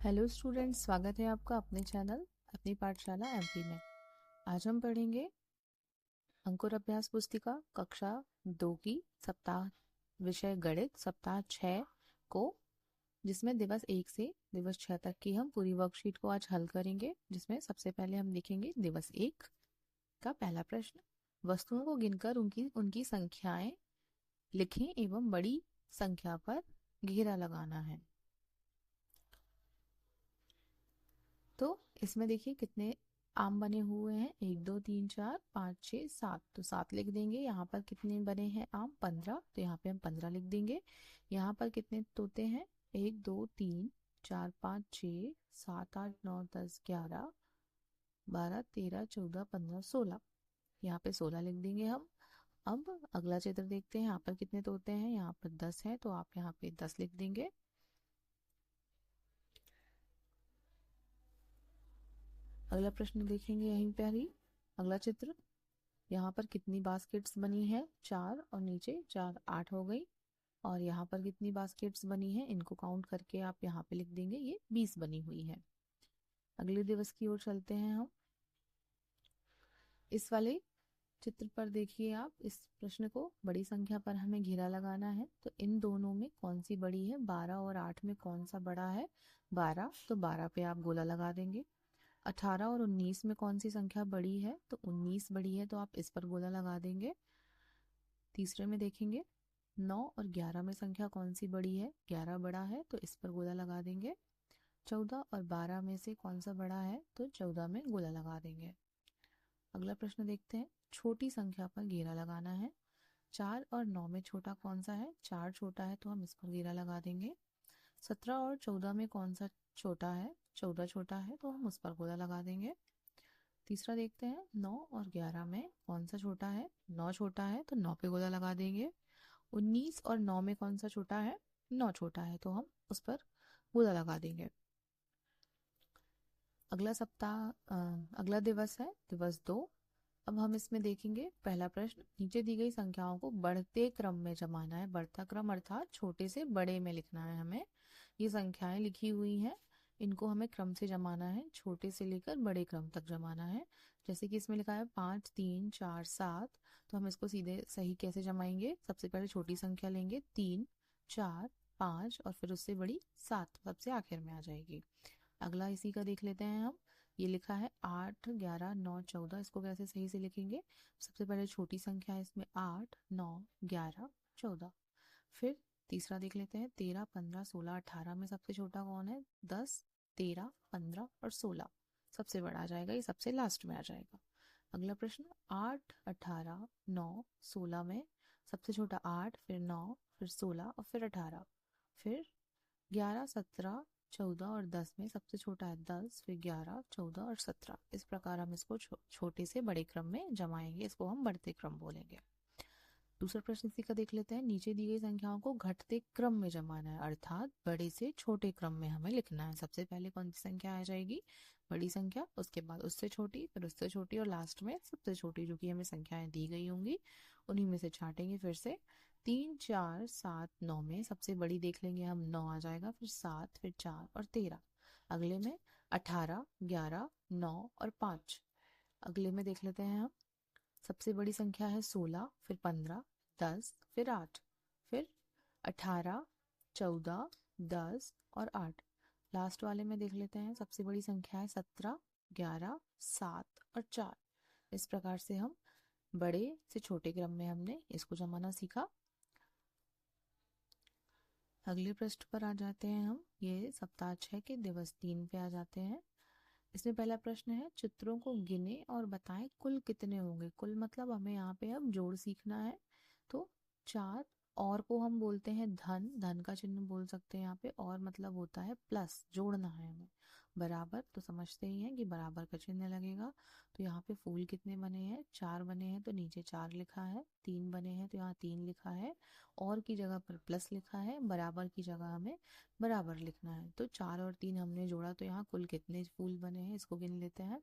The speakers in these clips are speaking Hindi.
हेलो स्टूडेंट्स, स्वागत है आपका अपने चैनल अपनी पाठशाला एमपी में। आज हम पढ़ेंगे अंकुर अभ्यास पुस्तिका कक्षा 2 की सप्ताह विषय गणित सप्ताह 6 को, जिसमें दिवस 1 से दिवस 6 तक की हम पूरी वर्कशीट को आज हल करेंगे। जिसमें सबसे पहले हम देखेंगे दिवस 1 का पहला प्रश्न। वस्तुओं को गिनकर उनकी उनकी संख्याएं लिखें एवं बड़ी संख्या पर घेरा लगाना है। तो इसमें देखिए कितने आम बने हुए हैं, 1 2 3 4 5 6 7। तो 7 लिख देंगे। यहाँ पर कितने बने हैं आम, 15, तो यहाँ पे हम 15 लिख देंगे। यहाँ पर कितने तोते हैं, 1 2 3 4 5 6 7 8 9 10 11 12 13 14 15 16। यहाँ पे 16 लिख देंगे हम। अब अगला चित्र देखते हैं। यहाँ पर कितने तोते हैं, यहाँ पर 10 है, तो आप यहाँ पे 10 लिख देंगे। अगला प्रश्न देखेंगे यहीं पर ही। अगला चित्र, यहाँ पर कितनी बास्केट्स बनी है, 4, और नीचे 4 8 हो गई। और यहाँ पर कितनी बास्केट्स बनी है, इनको काउंट करके आप यहाँ पे लिख देंगे, ये 20 बनी हुई है। अगले दिवस की ओर चलते हैं हम। इस वाले चित्र पर देखिए आप, इस प्रश्न को बड़ी संख्या पर हमें घेरा लगाना है। तो इन दोनों में कौन सी बड़ी है, 12 और 8 में कौन सा बड़ा है, 12, तो 12 पे आप गोला लगा देंगे। 18 और 19 में कौन सी संख्या बड़ी है, तो 19 बड़ी है, तो आप इस पर गोला लगा देंगे। तीसरे में देखेंगे 9 और 11 में संख्या कौन सी बड़ी है, 11 बड़ा है, तो इस पर गोला लगा देंगे। 14 और 12 में से कौन सा बड़ा है, तो 14 में गोला लगा देंगे। अगला प्रश्न देखते हैं। छोटी संख्या पर घेरा लगाना है। 4 और 9 में छोटा कौन सा है, 4 छोटा है, तो हम इस पर घेरा लगा देंगे। 17 और 14 में कौन सा छोटा है, 14 छोटा है, तो हम उस पर गोला लगा देंगे। तीसरा देखते हैं, 9 और 11 में कौन सा छोटा है, 9 छोटा है, तो 9 पे गोला लगा देंगे। 19 और 9 में कौन सा छोटा है, 9 छोटा है, तो हम उस पर गोला लगा देंगे। अगला दिवस है दिवस 2। अब हम इसमें देखेंगे पहला प्रश्न, नीचे दी गई संख्याओं को बढ़ते क्रम में जमाना है। बढ़ता क्रम अर्थात छोटे से बड़े में लिखना है हमें। ये संख्याएं लिखी हुई हैं, इनको हमें क्रम से जमाना है, छोटे से लेकर बड़े क्रम तक जमाना है। जैसे कि इसमें लिखा है 5 3 4 7, तो हम इसको सीधे सही कैसे जमाएंगे, सबसे पहले छोटी संख्या लेंगे 3 4 5, और फिर उससे बड़ी 7 सबसे आखिर में आ जाएगी। अगला इसी का देख लेते हैं हम। ये लिखा है 8 11 9 14, इसको कैसे सही से लिखेंगे, सबसे पहले छोटी संख्या है इसमें 8 9 11 14। फिर तीसरा देख लेते हैं 13 15 16 18 में सबसे छोटा कौन है, 10 13 15 और 16 सबसे बड़ा आ जाएगा, ये सबसे लास्ट में आ जाएगा। अगला प्रश्न 8 18 9 16 में सबसे छोटा 8, फिर 9, फिर 16 और फिर 18। फिर 11 17 14 और 10 में सबसे छोटा है 10, फिर 11 14 और 17। इस प्रकार हम इसको छोटे से बड़े क्रम में जमाएंगे, इसको हम बढ़ते क्रम बोलेंगे। दूसरा प्रश्न इसी का देख लेते हैं। नीचे दी गई संख्याओं को घटते क्रम में जमाना है, अर्थात बड़े से छोटे क्रम में हमें लिखना है। सबसे पहले कौन सी संख्या आ जाएगी, बड़ी संख्या, उसके बाद उससे छोटी, फिर उससे छोटी, और लास्ट में सबसे छोटी, जो कि हमें संख्याएं दी गई होंगी उन्हीं में से छांटेंगे। फिर से 3 4 7 9 में सबसे बड़ी देख लेंगे हम, 9 आ जाएगा, फिर 7, फिर 4 और 13। अगले में 18 11 9 और 5। अगले में देख लेते हैं हम, सबसे बड़ी संख्या है 16, फिर 15 10, फिर 8, फिर 18 14 10 और 8। लास्ट वाले में देख लेते हैं, सबसे बड़ी संख्या है 17 11 7 और 4। इस प्रकार से हम बड़े से छोटे क्रम में हमने इसको जमाना सीखा। अगले पृष्ठ पर आ जाते हैं हम, ये सप्ताह 6 के दिवस 3 पे आ जाते हैं। इसमें पहला प्रश्न है, चित्रों को गिने और बताएं कुल कितने होंगे। कुल मतलब हमें यहाँ पे अब जोड़ सीखना है। तो 4, और को हम बोलते हैं धन, धन का चिन्ह बोल सकते हैं यहाँ पे, और मतलब होता है प्लस, जोड़ना है हमें। बराबर तो समझते ही हैं कि बराबर का चिन्ह लगेगा। तो यहाँ पे फूल कितने बने हैं, 4 बने हैं, तो नीचे 4 लिखा है। 3 बने हैं, तो यहाँ 3 लिखा है। और की जगह पर प्लस लिखा है, बराबर की जगह हमें बराबर लिखना है। तो 4 और 3 हमने जोड़ा, तो यहाँ कुल कितने फूल बने हैं इसको गिन लेते हैं।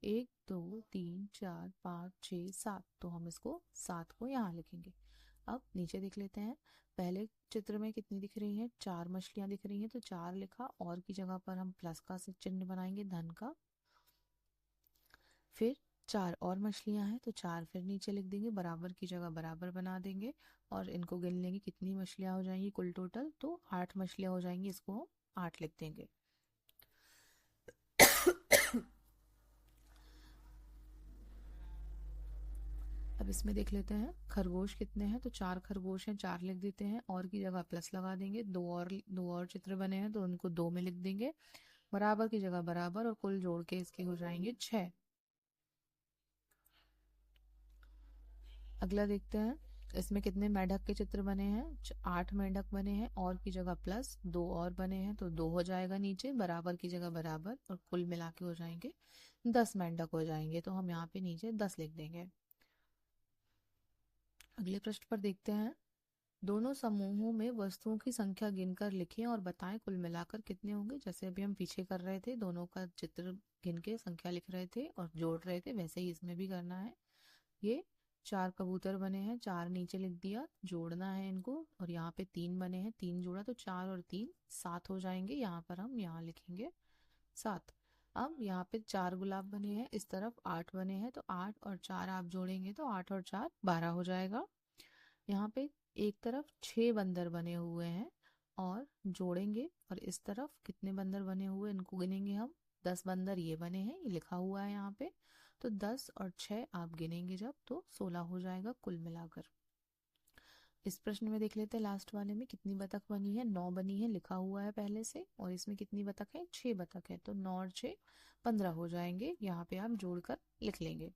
1 2 3 4 5 6 7, तो हम इसको 7 को यहाँ लिखेंगे। अब नीचे देख लेते हैं। पहले चित्र में कितनी दिख रही हैं, 4 मछलियां दिख रही हैं, तो 4 लिखा, और की जगह पर हम प्लस का चिन्ह बनाएंगे, धन का। फिर 4 और मछलियां हैं तो 4 फिर नीचे लिख देंगे, बराबर की जगह बराबर बना देंगे, और इनको गिन लेंगे कितनी मछलियां हो जाएंगी कुल टोटल, तो 8 मछलियां हो जाएंगी, इसको हम 8 लिख देंगे। अब इसमें देख लेते हैं खरगोश कितने हैं, तो 4 खरगोश हैं, 4 लिख देते हैं, और की जगह प्लस लगा देंगे। दो और चित्र बने हैं तो उनको 2 में लिख देंगे, बराबर की जगह बराबर, और कुल जोड़ के इसके हो जाएंगे 6। अगला देखते हैं, इसमें कितने मेंढक के चित्र बने हैं, 8 मेंढक बने हैं, और की जगह प्लस, 2 और बने हैं तो 2 हो जाएगा नीचे, बराबर की जगह बराबर, और कुल मिला के हो जाएंगे 10 मेंढक हो जाएंगे, तो हम यहाँ पे नीचे 10 लिख देंगे। अगले प्रश्न पर देखते हैं, दोनों समूहों में वस्तुओं की संख्या गिनकर लिखें और बताएं कुल मिलाकर कितने होंगे। जैसे अभी हम पीछे कर रहे थे, दोनों का चित्र गिन के संख्या लिख रहे थे और जोड़ रहे थे, वैसे ही इसमें भी करना है। ये 4 कबूतर बने हैं, 4 नीचे लिख दिया, जोड़ना है इनको, और यहाँ पे 3 बने हैं, 3 जोड़ा तो 4 और 3 7 हो जाएंगे, यहाँ पर हम यहाँ लिखेंगे 7। अब यहाँ पे 4 गुलाब बने हैं, इस तरफ 8 बने हैं, तो 8 और 4 आप जोड़ेंगे तो 8 और 4 12 हो जाएगा। यहाँ पे एक तरफ 6 बंदर बने हुए हैं, और जोड़ेंगे, और इस तरफ कितने बंदर बने हुए इनको गिनेंगे हम, 10 बंदर ये बने हैं, ये लिखा हुआ है यहाँ पे, तो 10 और 6 आप गिनेंगे जब तो 16 हो जाएगा कुल मिलाकर। इस प्रश्न में देख लेते हैं, लास्ट वाले में कितनी बतख बनी है, 9 बनी है, लिखा हुआ है पहले से, और इसमें कितनी बतख है, 6 बतख है, तो 9 और 6 15 हो जाएंगे, यहाँ पे आप जोड़कर लिख लेंगे।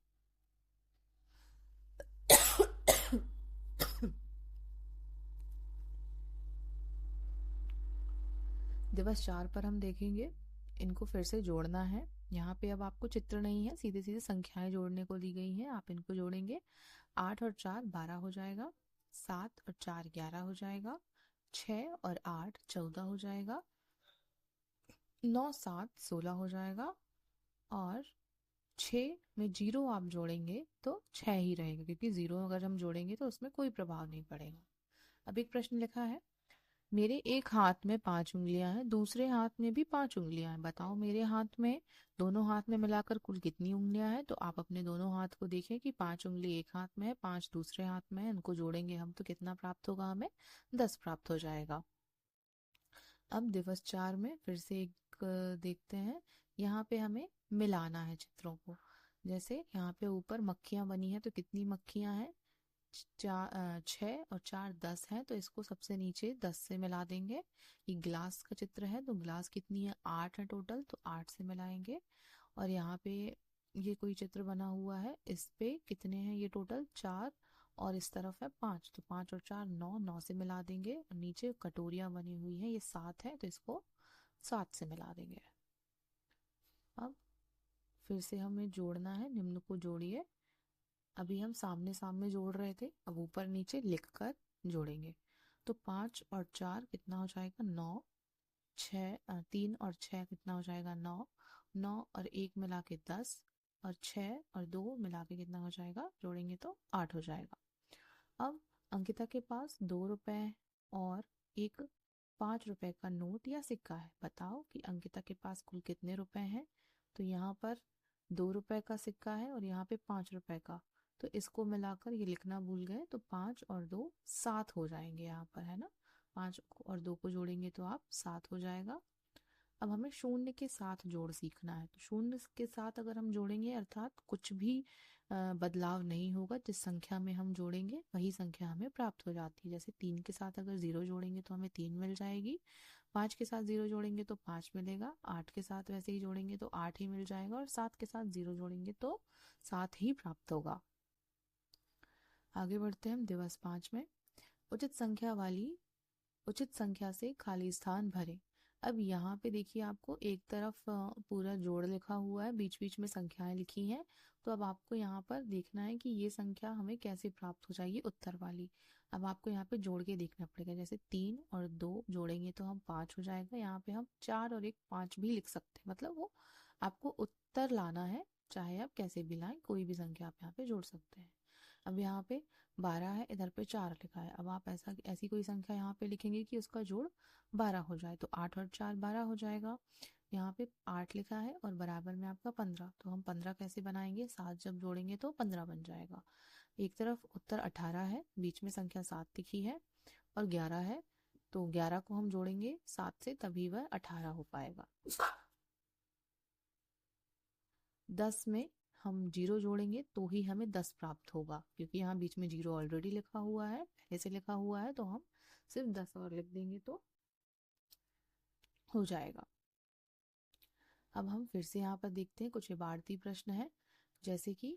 दिवस 4 पर हम देखेंगे, इनको फिर से जोड़ना है। यहाँ पे अब आपको चित्र नहीं है, सीधे सीधे संख्याएं जोड़ने को दी गई हैं, आप इनको जोड़ेंगे। 8 और 4 12 हो जाएगा, 7 और 4 11 हो जाएगा, 6 और 8 14 हो जाएगा, 9 7 16 हो जाएगा, और 6 में जीरो आप जोड़ेंगे तो 6 ही रहेगा, क्योंकि जीरो अगर हम जोड़ेंगे तो उसमें कोई प्रभाव नहीं पड़ेगा। अब एक प्रश्न लिखा है, मेरे एक हाथ में 5 उंगलियां हैं, दूसरे हाथ में भी 5 उंगलियां हैं, बताओ मेरे हाथ में, दोनों हाथ में मिलाकर कुल कितनी उंगलियां हैं। तो आप अपने दोनों हाथ को देखें कि 5 उंगली एक हाथ में है, 5 दूसरे हाथ में है, इनको जोड़ेंगे हम तो कितना प्राप्त होगा, हमें 10 प्राप्त हो जाएगा। अब दिवस 4 में फिर से एक देखते हैं, यहाँ पे हमें मिलाना है चित्रों को। जैसे यहाँ पे ऊपर मक्खियां बनी है, तो कितनी मक्खियां हैं, 6 और 4 10 है, तो इसको सबसे नीचे 10 से मिला देंगे। ये ग्लास का चित्र है, तो ग्लास कितनी है, 8 है टोटल, तो 8 से मिलाएंगे। और यहाँ पे ये कोई चित्र बना हुआ है, इस पे कितने हैं ये टोटल, 4, और इस तरफ है 5, तो 5 और 4 9, 9 से मिला देंगे। और नीचे कटोरियां बनी हुई हैं, ये 7 है, तो इसको 7 से मिला देंगे। अब फिर से हमें जोड़ना है, निम्न को जोड़िए। अभी हम सामने सामने जोड़ रहे थे, अब ऊपर नीचे लिखकर जोड़ेंगे। तो 5 और 4 कितना हो जाएगा, 9, 3 और 6 कितना हो जाएगा, 9, 9 और 1 मिला के 10, और 6 और 2 मिला के कितना हो जाएगा, जोड़ेंगे तो 8 हो जाएगा। अब अंकिता के पास 2 रुपए और एक 5 रुपए का नोट या सिक्का है, बताओ कि अंकिता के पास कुल कितने रुपए हैं। तो यहाँ पर 2 रुपए का सिक्का है, और यहाँ पे 5 रुपए का, तो इसको मिलाकर ये लिखना भूल गए, तो 5 और 2 7 हो जाएंगे यहाँ पर, है ना। 5 और 2 को जोड़ेंगे तो आप 7 हो जाएगा। अब हमें शून्य के साथ जोड़ सीखना है, तो शून्य के साथ अगर हम जोड़ेंगे, अर्थात कुछ भी बदलाव नहीं होगा, जिस संख्या में हम जोड़ेंगे वही संख्या हमें प्राप्त हो जाती है। जैसे 3 के साथ अगर 0 जोड़ेंगे तो हमें 3 मिल जाएगी, 5 के साथ 0 जोड़ेंगे तो 5 मिलेगा, 8 के साथ वैसे ही जोड़ेंगे तो 8 ही मिल जाएगा, और 7 के साथ 0 जोड़ेंगे तो 7 ही प्राप्त होगा। आगे बढ़ते हैं हम दिवस 5 में, उचित संख्या वाली उचित संख्या से खाली स्थान भरें। अब यहाँ पे देखिए, आपको एक तरफ पूरा जोड़ लिखा हुआ है, बीच बीच में संख्याएं लिखी हैं, तो अब आपको यहाँ पर देखना है कि ये संख्या हमें कैसे प्राप्त हो जाएगी, उत्तर वाली। अब आपको यहाँ पे जोड़ के देखना पड़ेगा, जैसे 3 और 2 जोड़ेंगे तो हम 5 हो जाएगा, यहाँ पे हम 4 और 1 5 भी लिख सकते हैं, मतलब वो आपको उत्तर लाना है, चाहे आप कैसे भी लाएं, कोई भी संख्या आप यहाँ पे जोड़ सकते हैं। अब यहाँ पे 12 है, इधर पे 4 लिखा है। अब आप ऐसी कोई संख्या यहाँ पे लिखेंगे कि उसका जोड़ 12 हो जाए, तो 8 और 4 12 हो जाएगा। यहाँ पे 8 लिखा है और बराबर में आपका 15, तो हम 15 कैसे बनाएंगे, 7 जब जोड़ेंगे तो 15 बन जाएगा। एक तरफ उत्तर 18 है, बीच में संख्या 7 लिखी है और 11 है, तो 11 को हम जोड़ेंगे 7 से, तभी वह 18 हो पाएगा। 10 में हम 0 जोड़ेंगे तो ही हमें 10 प्राप्त होगा, क्योंकि यहाँ बीच में 0 ऑलरेडी लिखा हुआ है, पहले से लिखा हुआ है, तो हम सिर्फ 10 और लिख देंगे तो हो जाएगा। अब हम फिर से यहाँ पर देखते हैं, कुछ इबारती प्रश्न है। जैसे कि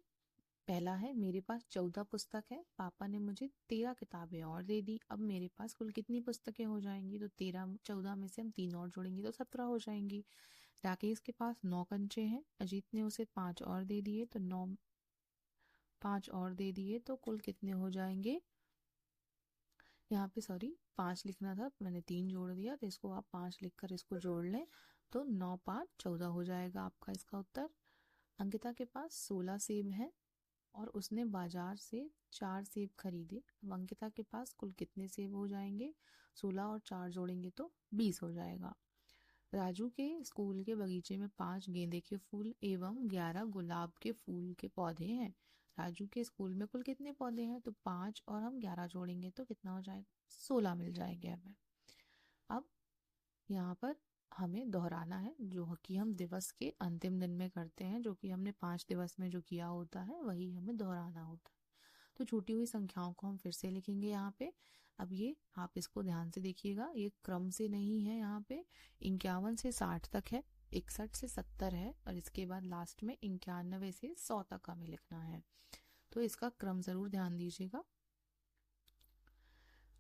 पहला है, मेरे पास 14 पुस्तक है, पापा ने मुझे 13 किताबें और दे दी। अब मेरे पास कुल कितनी पुस्तकें हो जाएंगी, तो 14 में से हम 3 और जोड़ेंगे तो 17 हो जाएंगी। राकेश के पास 9 कंचे हैं, अजीत ने उसे 5 और दे दिए, तो 9 5 और दे दिए तो कुल कितने हो जाएंगे। यहाँ पे सॉरी 5 लिखना था, मैंने 3 जोड़ दिया, तो इसको आप 5 लिखकर इसको जोड़ लें, तो 9 5 14 हो जाएगा आपका इसका उत्तर। अंकिता के पास 16 सेब हैं और उसने बाजार से 4 सेब खरीदे। अब अंकिता के पास कुल कितने सेब हो जाएंगे, 16 और 4 जोड़ेंगे तो 20 हो जाएगा। राजू के स्कूल के बगीचे में 5 गेंदे के फूल एवं 11 गुलाब के फूल के पौधे हैं। राजू के स्कूल में कुल कितने पौधे हैं, तो 5 और हम 11 जोड़ेंगे तो कितना हो जाएगा, 16 मिल जाएंगे हमें। अब यहाँ पर हमें दोहराना है, जो कि हम दिवस के अंतिम दिन में करते हैं, जो कि हमने 5 दिवस में जो किया होता है वही हमें दोहराना होता है। तो छूटी हुई संख्याओं को हम फिर से लिखेंगे यहाँ पे। अब ये आप इसको ध्यान से देखिएगा, ये क्रम से नहीं है, यहाँ पे 51 से 60 तक है, 61 से 70 है और इसके बाद लास्ट में 91 से 100 तक हमें लिखना है। तो इसका क्रम जरूर ध्यान दीजिएगा।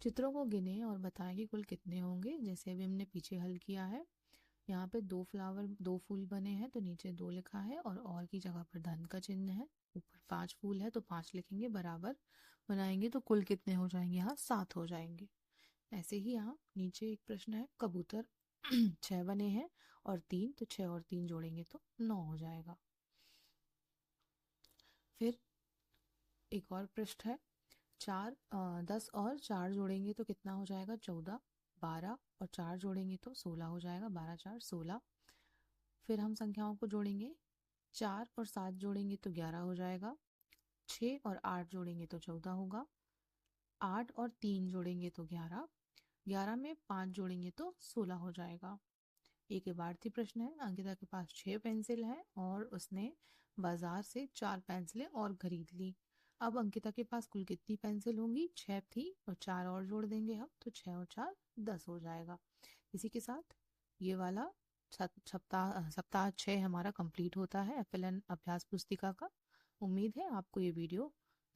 चित्रों को गिने और बताएं कि कुल कितने होंगे। जैसे अभी हमने पीछे हल किया है, यहाँ पे 2 फूल बने हैं तो नीचे 2 लिखा है और की जगह पर धन का चिन्ह है। ऊपर 5 फूल है तो 5 लिखेंगे, बराबर बनाएंगे तो कुल कितने हो जाएंगे, यहाँ 7 हो जाएंगे। ऐसे ही यहाँ नीचे एक प्रश्न है, कबूतर 6 बने हैं और 3, तो 6 और 3 जोड़ेंगे तो 9 हो जाएगा। फिर एक और पृष्ठ है, 10 और 4 जोड़ेंगे तो कितना हो जाएगा, 14, 12 और 4 जोड़ेंगे तो 16 हो जाएगा, 12 4 16। फिर हम संख्याओं को जोड़ेंगे, 4 और 7 जोड़ेंगे तो 11 हो जाएगा, 6 और 8 जोड़ेंगे तो 14 होगा, 8 और 3 जोड़ेंगे तो 11, 11 में 5 जोड़ेंगे तो 16 हो जाएगा। एक इबारती प्रश्न है, अंकिता के पास 6 पेंसिल है और उसने बाजार से 4 पेंसिलें और खरीद ली। अब अंकिता के पास कुल कितनी पेंसिल होंगी, 6 थी और 4 और जोड़ देंगे हम, तो 6 और 4 10 हो जाएगा। इसी के साथ ये वाला सप्ताह सप्ताह 6 हमारा कंप्लीट होता है FLN अभ्यास पुस्तिका का। उम्मीद है आपको ये वीडियो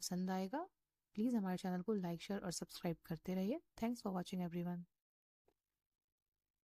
पसंद आएगा। प्लीज़ हमारे चैनल को लाइक शेयर और सब्सक्राइब करते रहिए। Thanks for watching everyone.